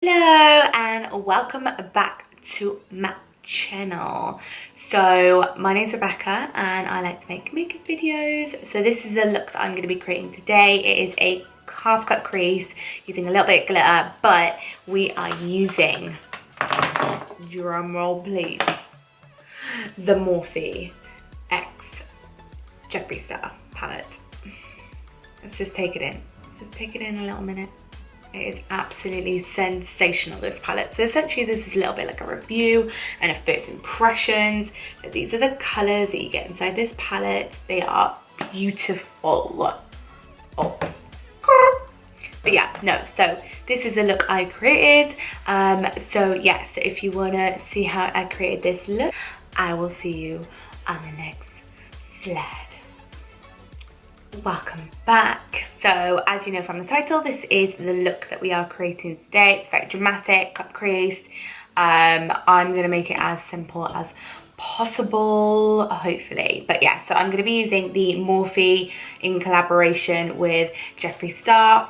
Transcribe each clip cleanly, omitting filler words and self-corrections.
Hello and welcome back to my channel. So my name's Rebecca and I like to make makeup videos. So this is the look that I'm going to be creating today. It is a half cut crease using a little bit of glitter, but we are using, drum roll please, the Morphe X Jeffree Star palette. Let's just take it in. Let's just take it in a little minute. It is absolutely sensational, this palette. So essentially this is a little bit like a review and a first impressions, but these are the colors that you get inside this palette. They are beautiful. Oh, but yeah, no, so this is the look I created. So yeah, so if you want to see how I created this look, I will see you on the next slide. Welcome back. So as you know from the title, this is the look that we are creating today. It's very dramatic, cut crease. I'm going to make it as simple as possible, hopefully. But yeah, so I'm going to be using the Morphe in collaboration with Jeffree Star.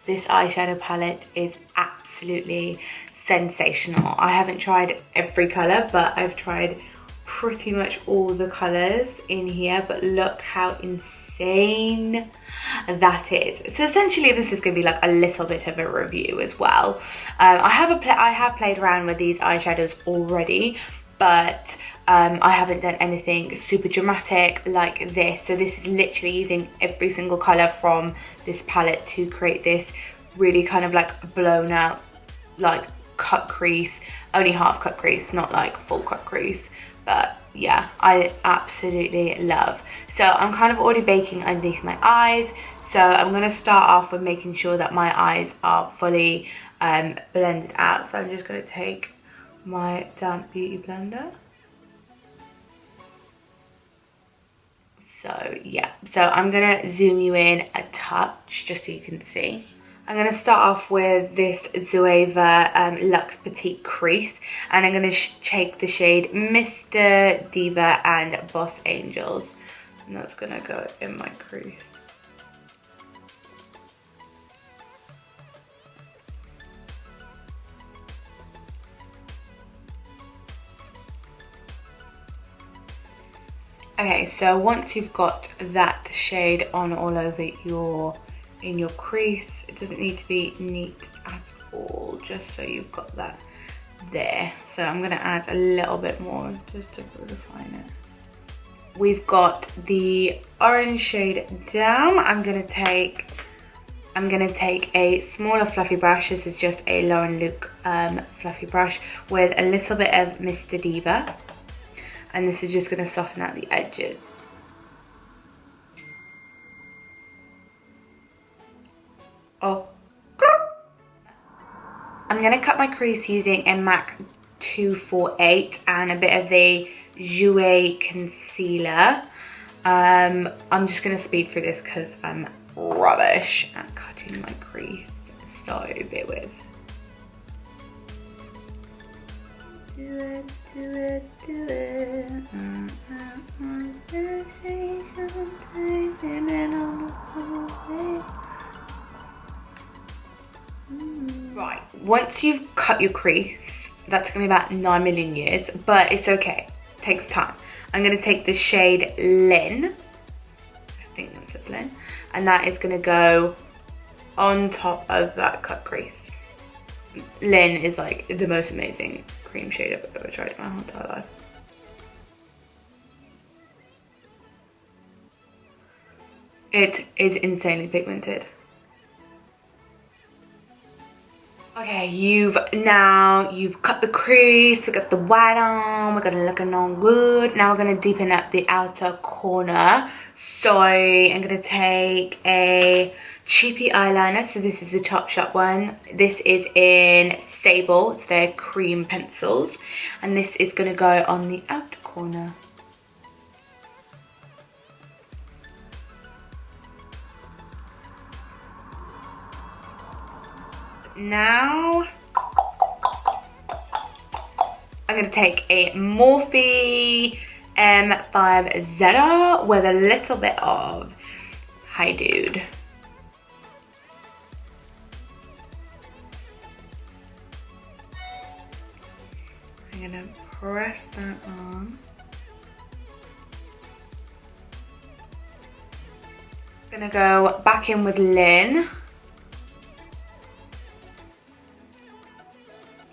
This eyeshadow palette is absolutely sensational. I haven't tried every colour, but I've tried pretty much all the colours in here. But look how insane that is. So essentially this is going to be like a little bit of a review as well. I have played around with these eyeshadows already, but I haven't done anything super dramatic like this. So this is literally using every single colour from this palette to create this really kind of like blown out like cut crease, only half cut crease, not like full cut crease. But yeah, I absolutely love. So I'm kind of already baking underneath my eyes. So I'm going to start off with making sure that my eyes are fully blended out. So I'm just going to take my damp beauty blender. So yeah, so I'm going to zoom you in a touch just so you can see. I'm going to start off with this Zoeva Luxe Petite Crease, and I'm going to take the shade Mr. Diva and Boss Angels, and that's going to go in my crease. Okay, so once you've got that shade on all over in your crease, it doesn't need to be neat at all, just so you've got that there. So I'm going to add a little bit more just to refine it. We've got the orange shade down. I'm going to take a smaller fluffy brush. This is just a Lauren Luke fluffy brush with a little bit of Mr. Diva, and this is just going to soften out the edges. Oh, I'm going to cut my crease using a MAC 248 and a bit of the Jouer concealer. I'm just going to speed through this because I'm rubbish at cutting my crease, so bear with. Do it, do it, do it. Right, once you've cut your crease, that's going to be about 9 million years, but it's okay, it takes time. I'm going to take the shade Lynn, I think that says Lynn, and that is going to go on top of that cut crease. Lynn is like the most amazing cream shade I've ever tried in my whole entire life. It is insanely pigmented. Okay, you've cut the crease, we got the white on, we're gonna looking on good. Now we're gonna deepen up the outer corner. So I'm gonna take a cheapy eyeliner. So this is the Topshop one. This is in Sable, it's their cream pencils. And this is gonna go on the outer corner. Now I'm going to take a Morphe M5 Zeta with a little bit of Hi Dude. I'm gonna press that on. Gonna go back in with Lynn.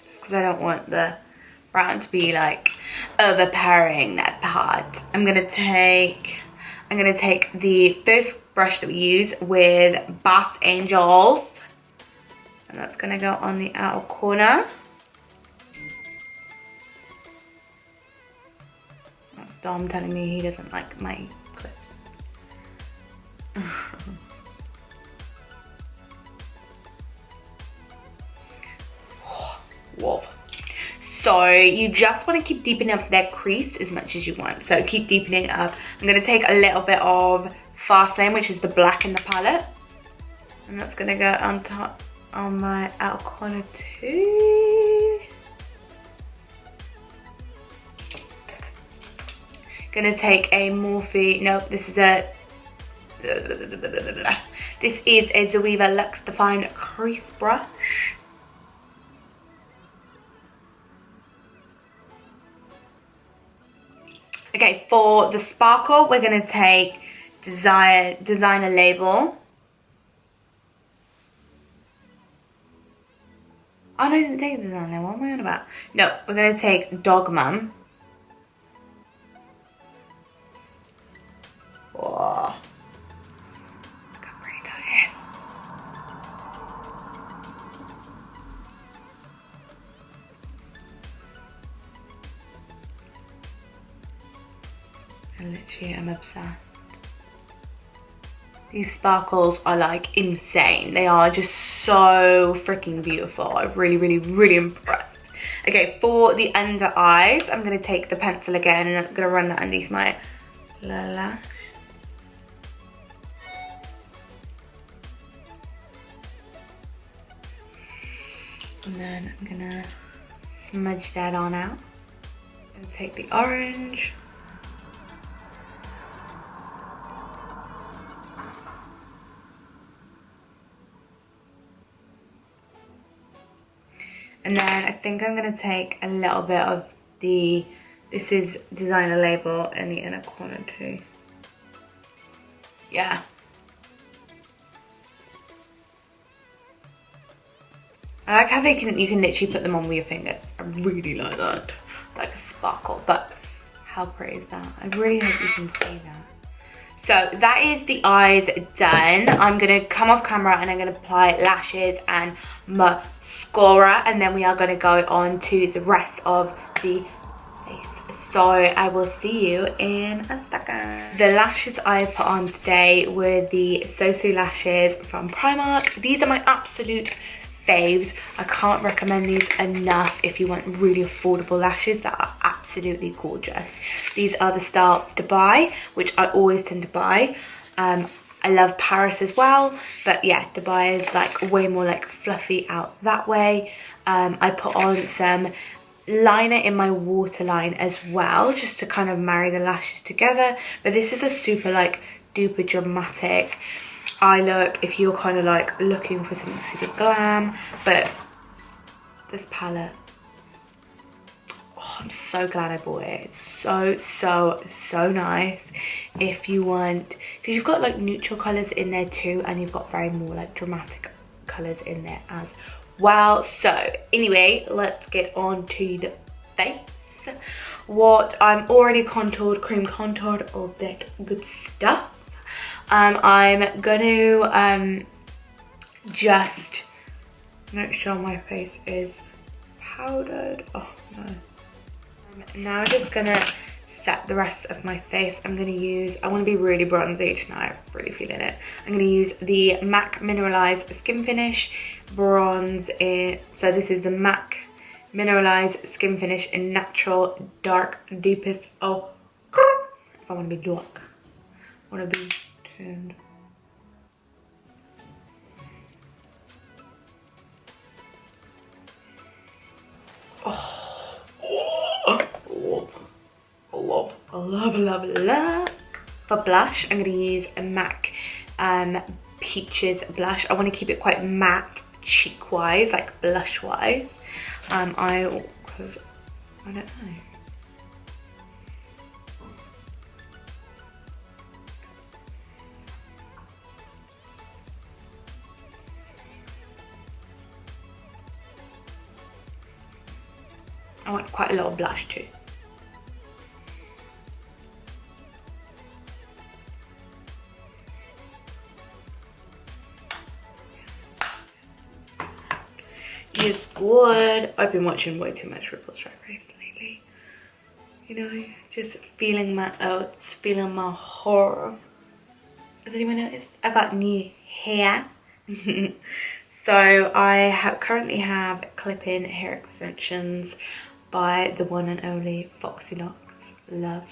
Just because I don't want the brown to be like overpowering that part. I'm gonna take the first brush that we use with Bath Angels. And that's gonna go on the outer corner. That's Dom telling me he doesn't like my clips. Whoa. So you just want to keep deepening up that crease as much as you want. So keep deepening up. I'm going to take a little bit of Fast Lane, which is the black in the palette. And that's going to go on top on my outer corner too. Gonna take a Morphe, no, this is a Zoeva Luxe Define crease brush. Okay, for the sparkle, we're gonna take Designer Label. Oh, no, I didn't take Designer Label, what am I on about? No, we're gonna take Dogma. Whoa. Look how pretty that is. I literally am obsessed. These sparkles are like insane. They are just so freaking beautiful. I'm really impressed. Okay, for the under eyes, I'm gonna take the pencil again and I'm gonna run that underneath my lower lash. And then I'm gonna smudge that on out. And take the orange. And then I think I'm gonna take a little bit of this is Designer Label in the inner corner too. Yeah. I like how you can literally put them on with your fingers. I really like that. Like a sparkle, but how pretty is that? I really hope you can see that. So that is the eyes done. I'm gonna come off camera and I'm gonna apply lashes and mascara, and then we are gonna go on to the rest of the face. So I will see you in a second. The lashes I put on today were the Sosu lashes from Primark. These are my absolute faves. I can't recommend these enough if you want really affordable lashes that are absolutely gorgeous. These are the style Dubai, which I always tend to buy. I love Paris as well, but yeah, Dubai is like way more like fluffy out that way. I put on some liner in my waterline as well, just to kind of marry the lashes together. But this is a super like duper dramatic eye look if you're kind of like looking for something super glam. But this palette, oh, I'm so glad I bought it. It's so nice if you want, because you've got like neutral colors in there too, and you've got very more like dramatic colors in there as well. So anyway, let's get on to the face. What I'm already contoured, cream contoured, all that good stuff. I'm gonna just make sure my face is powdered. Oh no. Now I'm just gonna set the rest of my face. I want to be really bronzy tonight, I'm really feeling it. I'm gonna use the MAC Mineralized Skin Finish bronze in, so this is the MAC Mineralized Skin Finish in Natural Dark Deepest. Oh, if I want to be dark, I want to be tuned. Love. For blush, I'm going to use a MAC Peaches blush. I want to keep it quite matte cheek wise, like blush wise. Because I don't know. I want quite a lot of blush too. It's good. I've been watching way too much RuPaul's Drag Race lately. You know, just feeling my oats, feeling my horror. Has anyone noticed? I got new hair. So I currently have clip-in hair extensions by the one and only Foxy Locks. Love.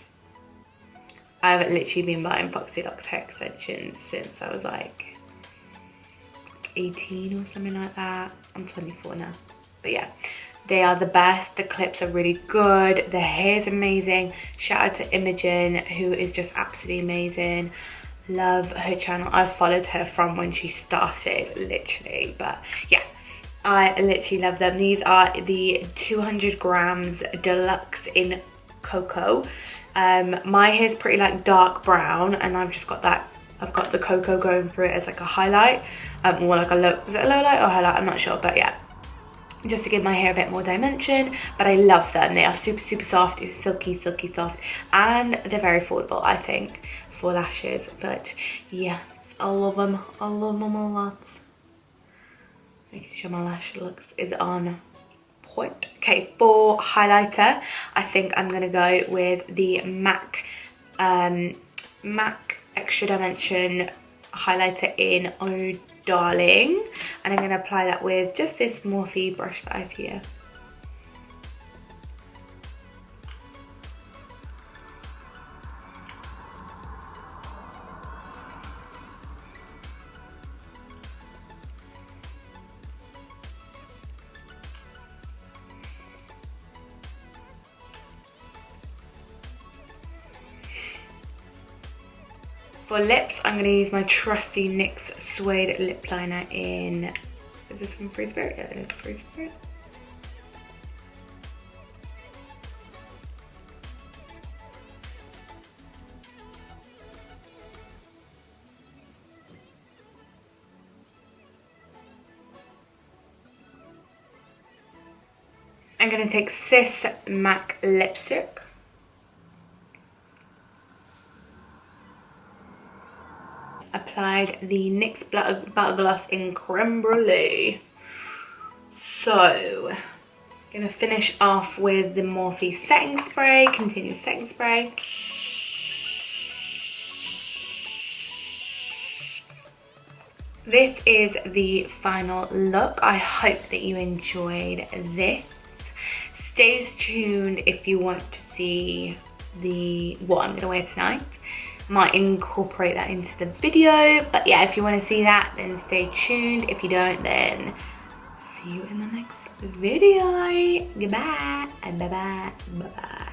I've literally been buying Foxy Locks hair extensions since I was like 18 or something like that. I'm 24 now. But yeah, they are the best. The clips are really good. The hair is amazing. Shout out to Imogen, who is just absolutely amazing. Love her channel. I've followed her from when she started, literally. But yeah, I literally love them. These are the 200 grams deluxe in cocoa. My hair's pretty like dark brown, and I've just got that, I've got the cocoa going through it as like a highlight, or like a low, was it a low light or highlight? I'm not sure, but yeah, just to give my hair a bit more dimension. But I love them. They are super, super soft, silky, silky soft, and they're very affordable, I think, for lashes. But yeah, I love them. I love them a lot. Making sure my lash looks is on point. Okay, for highlighter, I think I'm gonna go with the MAC Extra Dimension highlighter in Oh Darling, and I'm gonna apply that with just this Morphe brush that I have here. For lips, I'm going to use my trusty NYX Suede Lip Liner in... Is this from Free Spirit? Yeah, it is Free Spirit. I'm going to take Sis MAC Lipstick. Applied the NYX Butter Gloss in Creme Brulee. So, gonna finish off with the Morphe setting spray, continuous setting spray. This is the final look. I hope that you enjoyed this. Stay tuned if you want to see what I'm gonna wear tonight. Might incorporate that into the video, but yeah, if you want to see that, then stay tuned. If you don't, then see you in the next video. Goodbye. Bye bye. Bye bye.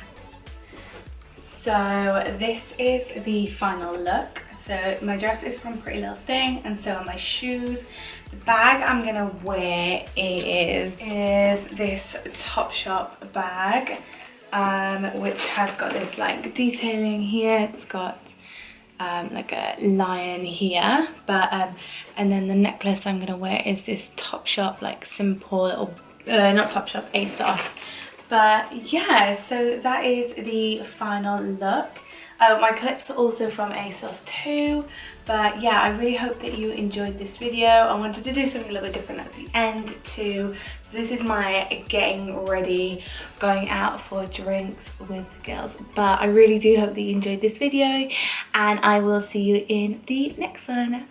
So this is the final look. So my dress is from Pretty Little Thing, and so are my shoes. The bag I'm gonna wear is this Topshop bag, which has got this like detailing here. It's got like a lion here, but and then the necklace I'm gonna wear is this Topshop like simple little not Topshop, ASOS. But yeah, so that is the final look. My clips are also from ASOS too. But yeah, I really hope that you enjoyed this video. I wanted to do something a little bit different at the end too. So this is my getting ready, going out for drinks with the girls. But I really do hope that you enjoyed this video, and I will see you in the next one.